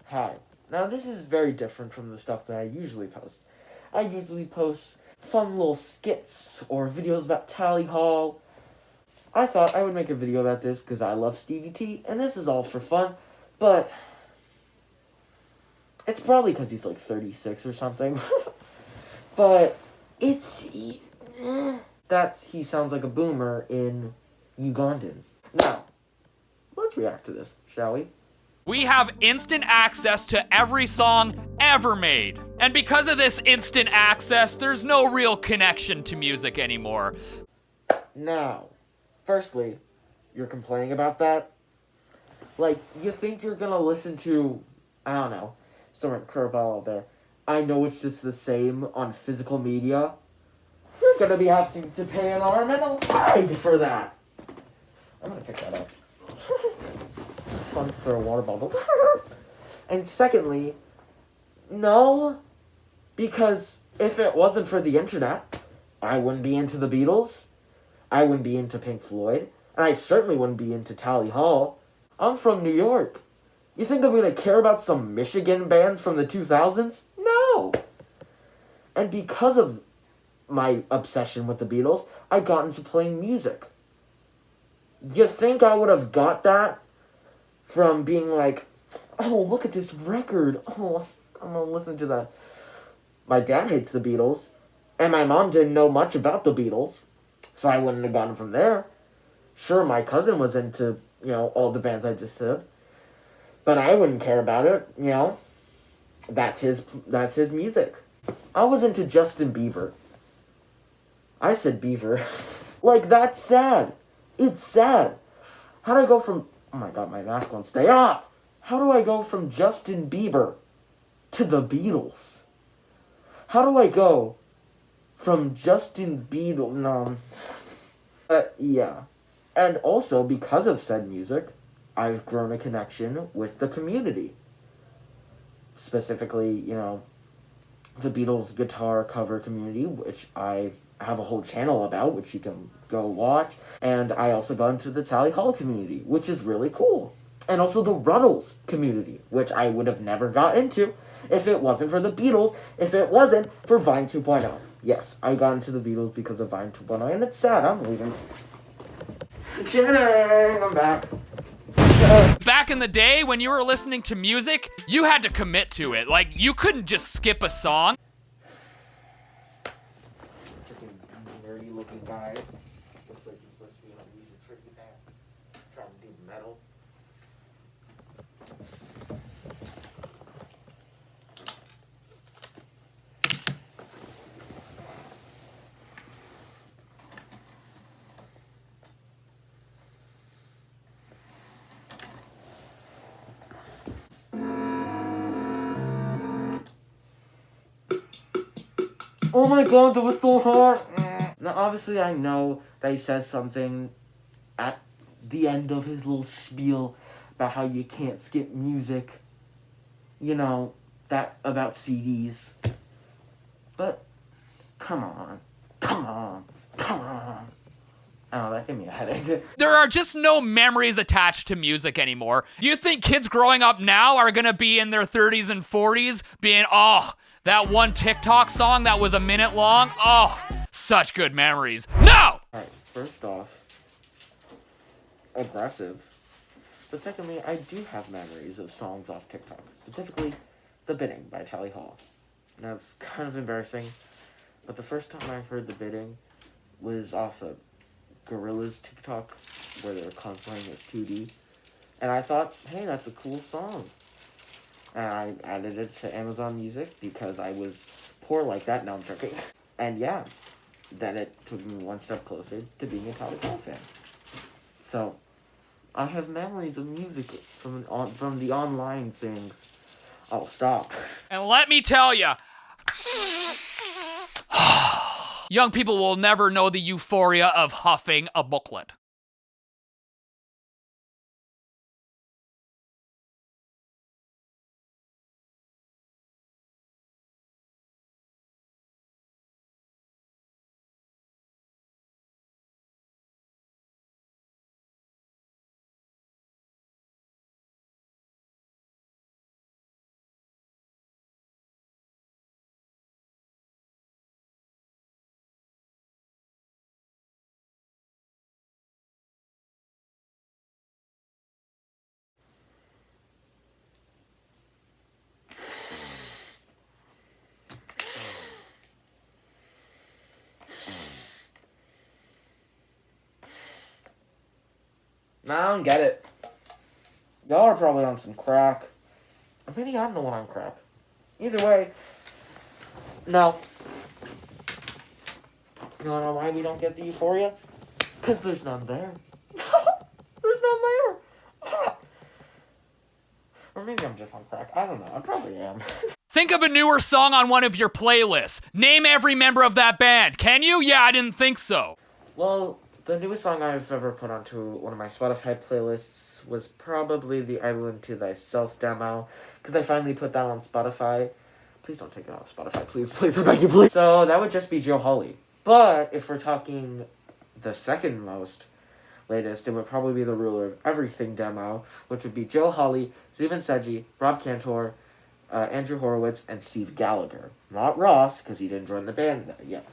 Hi. Now this is very different from the stuff that I usually post. I usually post fun little skits or videos about Tally Hall. I thought I would make a video about this because I love Stevie T, and this is all for fun, but it's probably because he's like 36 or something. But it's... he sounds like a boomer in Ugandan. Now, let's react to this, shall we? We have instant access to every song ever made. And because of this instant access, there's no real connection to music anymore. Now, firstly, you're complaining about that? Like, you think you're gonna listen to, I don't know, someone curveball out there. I know it's just the same on physical media. You're gonna be having to pay an arm and a leg for that. I'm gonna pick that up. It's fun for a water bottle. And secondly, no, because if it wasn't for the internet, I wouldn't be into the Beatles, I wouldn't be into Pink Floyd, and I certainly wouldn't be into Tally Hall. I'm from New York. You think I'm gonna care about some Michigan bands from the 2000s? No! And because of my obsession with the Beatles, I got into playing music. You think I would have got that from being like, oh, look at this record. Oh, I'm gonna listen to that. My dad hates the Beatles, and my mom didn't know much about the Beatles, so I wouldn't have gotten from there. Sure, my cousin was into, all the bands I just said, but I wouldn't care about it, That's his music. I was into Justin Bieber. I said Beaver. Like, that's sad. It's sad. How do I go from... Oh my god, my mask won't stay up. How do I go from Justin Bieber to the Beatles? How do I go from Justin Bieber... No. Yeah. And also, because of said music, I've grown a connection with the community. Specifically, the Beatles guitar cover community, which I have a whole channel about, which you can go watch. And I also got into the Tally Hall community, which is really cool. And also the Ruddles community, which I would have never got into if it wasn't for the Beatles, if it wasn't for Vine 2.0. Yes, I got into the Beatles because of Vine 2.0, and it's sad, I'm leaving. I'm back. Back in the day, when you were listening to music, you had to commit to it. Like, you couldn't just skip a song. Freaking nerdy looking guy. Looks like he's supposed to be in a music tricky band. Trying to do metal. Oh my god, that was so hard! Now, obviously, I know that he says something at the end of his little spiel about how you can't skip music. That about CDs. But, come on. Come on. Come on. Oh, that gave me a headache. There are just no memories attached to music anymore. Do you think kids growing up now are gonna be in their 30s and 40s being, oh, that one TikTok song that was a minute long? Oh, such good memories. No! Alright, first off, aggressive. But secondly, I do have memories of songs off TikTok. Specifically, The Bidding by Tally Hall. Now, it's kind of embarrassing, but the first time I heard The Bidding was off of Gorillaz TikTok, where they were cosplaying as 2D. And I thought, hey, that's a cool song. And I added it to Amazon Music because I was poor like that. No, I'm joking. And yeah, then it took me one step closer to being a Tally Hall fan. So, I have memories of music from the online things. Oh, stop. And let me tell you, young people will never know the euphoria of huffing a booklet. Nah, I don't get it. Y'all are probably on some crack. Or maybe I'm the one on crack. Either way, no. You wanna know why we don't get the euphoria? Because there's none there. There's none there. Or maybe I'm just on crack. I don't know. I probably am. Think of a newer song on one of your playlists. Name every member of that band. Can you? Yeah, I didn't think so. Well, the newest song I've ever put onto one of my Spotify playlists was probably the Island to Thyself demo, because I finally put that on Spotify. Please don't take it off Spotify, please, please, I beg you, please. So that would just be Joe Holly. But if we're talking the second most latest, it would probably be the Ruler of Everything demo, which would be Joe Holly, Zubin Seji, Rob Cantor, Andrew Horowitz, and Steve Gallagher. Not Ross, because he didn't join the band yet.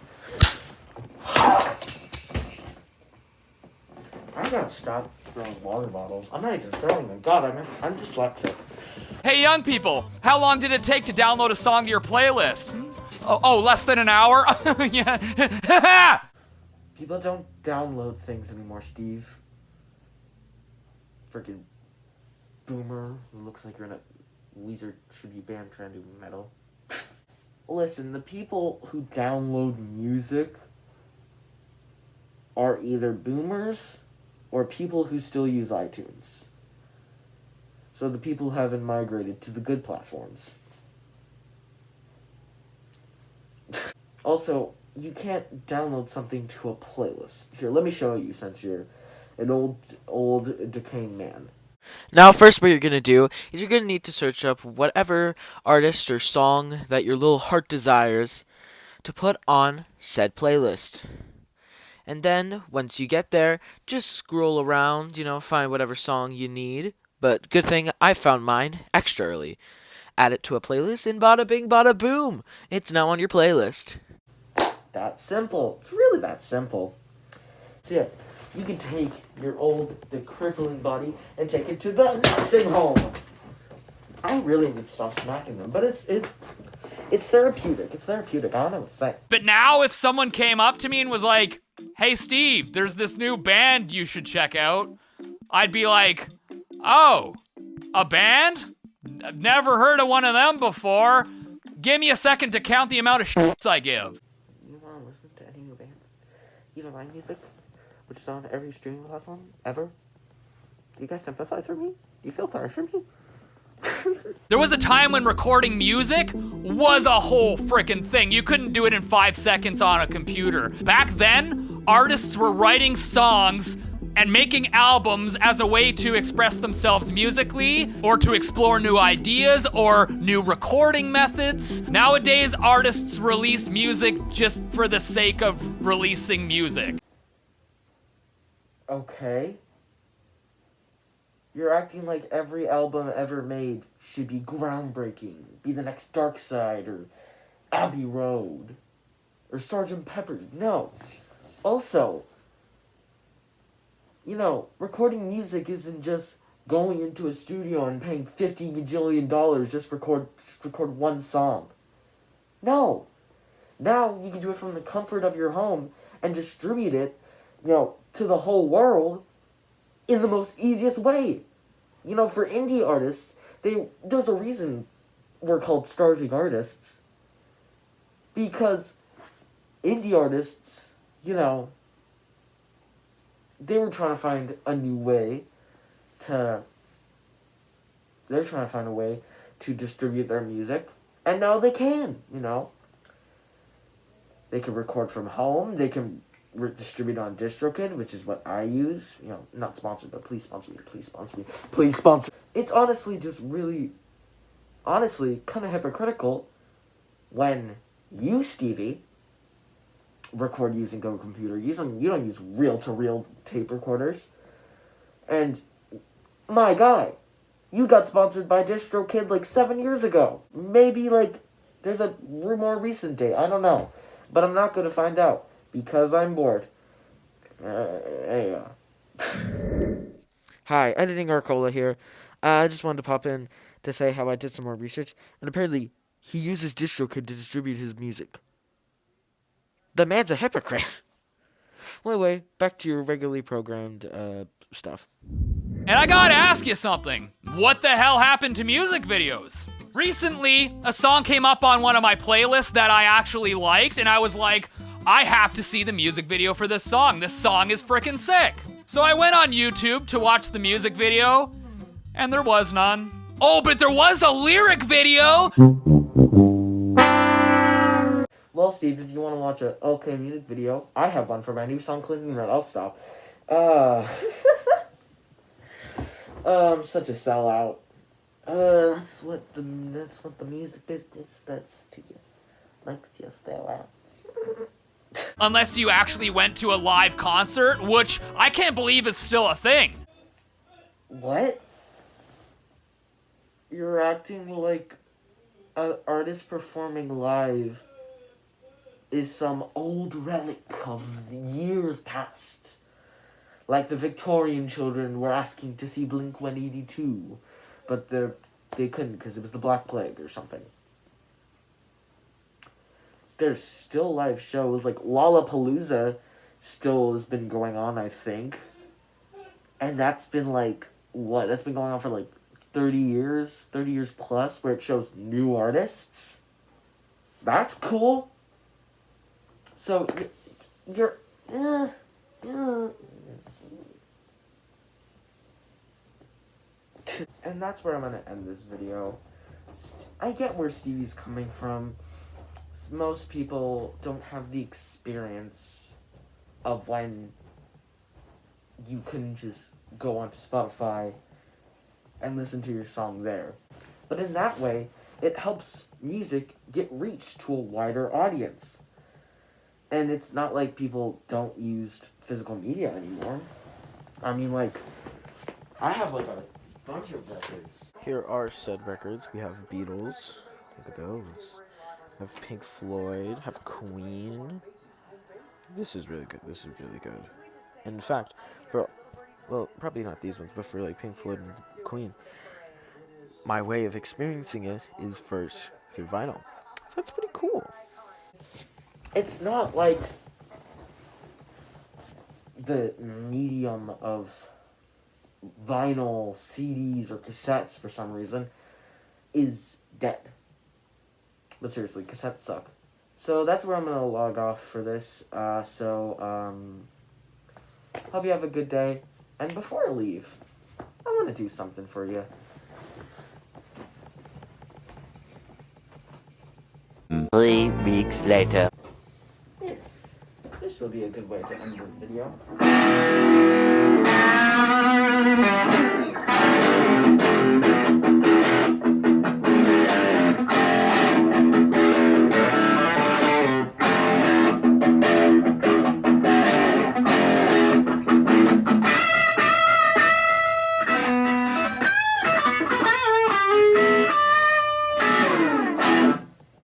I gotta stop throwing water bottles. I'm not even throwing them. God, I'm dyslexic. Hey, young people, how long did it take to download a song to your playlist? Oh, less than an hour? Yeah. People don't download things anymore, Steve. Freaking boomer who looks like you're in a Weezer tribute band trying to do metal. Listen, the people who download music are either boomers or people who still use iTunes. So the people who haven't migrated to the good platforms. Also, you can't download something to a playlist. Here, let me show you, since you're an old decaying man. Now, first what you're going to do is you're going to need to search up whatever artist or song that your little heart desires to put on said playlist. And then, once you get there, just scroll around, find whatever song you need. But good thing I found mine extra early. Add it to a playlist and bada bing bada boom! It's now on your playlist. That simple. It's really that simple. So yeah, you can take your the crippling body and take it to the nursing home. I really need to stop smacking them, but it's therapeutic. It's therapeutic. I don't know what to say. But now if someone came up to me and was like, hey, Steve, there's this new band you should check out, I'd be like, oh, a band? I've never heard of one of them before. Give me a second to count the amount of shits I give. You want to listen to any new bands? Even my music, which is on every streaming platform ever? Do you guys sympathize for me? Do you feel sorry for me? There was a time when recording music was a whole frickin' thing. You couldn't do it in 5 seconds on a computer. Back then, artists were writing songs and making albums as a way to express themselves musically, or to explore new ideas or new recording methods. Nowadays, artists release music just for the sake of releasing music. Okay. You're acting like every album ever made should be groundbreaking, be the next Dark Side, or Abbey Road, or Sgt. Pepper. No. Also, recording music isn't just going into a studio and paying $50 gajillion just record one song. No. Now you can do it from the comfort of your home and distribute it, to the whole world in the most easiest way. For indie artists, there's a reason we're called starving artists. Because indie artists, they were trying to find a new way they're trying to find a way to distribute their music, and now they can, They can record from home, they can distribute on DistroKid, which is what I use. Not sponsored, but please sponsor me, please sponsor me, please sponsor. It's honestly just really, kind of hypocritical when you, Stevie, record using Go Computer. You don't use reel-to-reel tape recorders. And my guy, you got sponsored by DistroKid like 7 years ago. Maybe there's a more recent date. I don't know, but I'm not going to find out because I'm bored. Yeah. Hi, Editing Arcola here. I just wanted to pop in to say how I did some more research, and apparently he uses DistroKid to distribute his music. The man's a hypocrite. Well, anyway, back to your regularly programmed stuff. And I gotta ask you something. What the hell happened to music videos? Recently, a song came up on one of my playlists that I actually liked, and I was like, I have to see the music video for this song. This song is freaking sick. So I went on YouTube to watch the music video, and there was none. Oh, but there was a lyric video! Well, Steve, if you want to watch a okay music video, I have one for my new song, Clinton Red. I'll stop. I'm such a sellout. That's what the music business does to you. Like, just sell out. Unless you actually went to a live concert, which I can't believe is still a thing. What? You're acting like an artist performing live is some old relic of years past. Like the Victorian children were asking to see Blink-182, but they couldn't because it was the Black Plague or something. There's still live shows, like Lollapalooza still has been going on, I think. And that's been like, what? That's been going on for like 30 years plus, where it shows new artists. That's cool. So, you're... And that's where I'm going to end this video. I get where Stevie's coming from. Most people don't have the experience of when you can just go onto Spotify and listen to your song there. But in that way, it helps music get reached to a wider audience. And it's not like people don't use physical media anymore. I mean, like, I have like a bunch of records. Here are said records. We have Beatles. Look at those. We have Pink Floyd. Have Queen. This is really good. This is really good. In fact, well, probably not these ones, but for like Pink Floyd and Queen, my way of experiencing it is first through vinyl. So that's pretty cool. It's not like the medium of vinyl, CDs, or cassettes for some reason is dead. But seriously, cassettes suck. So that's where I'm going to log off for this. Hope you have a good day. And before I leave, I want to do something for you. 3 weeks later. This will be a good way to end the video.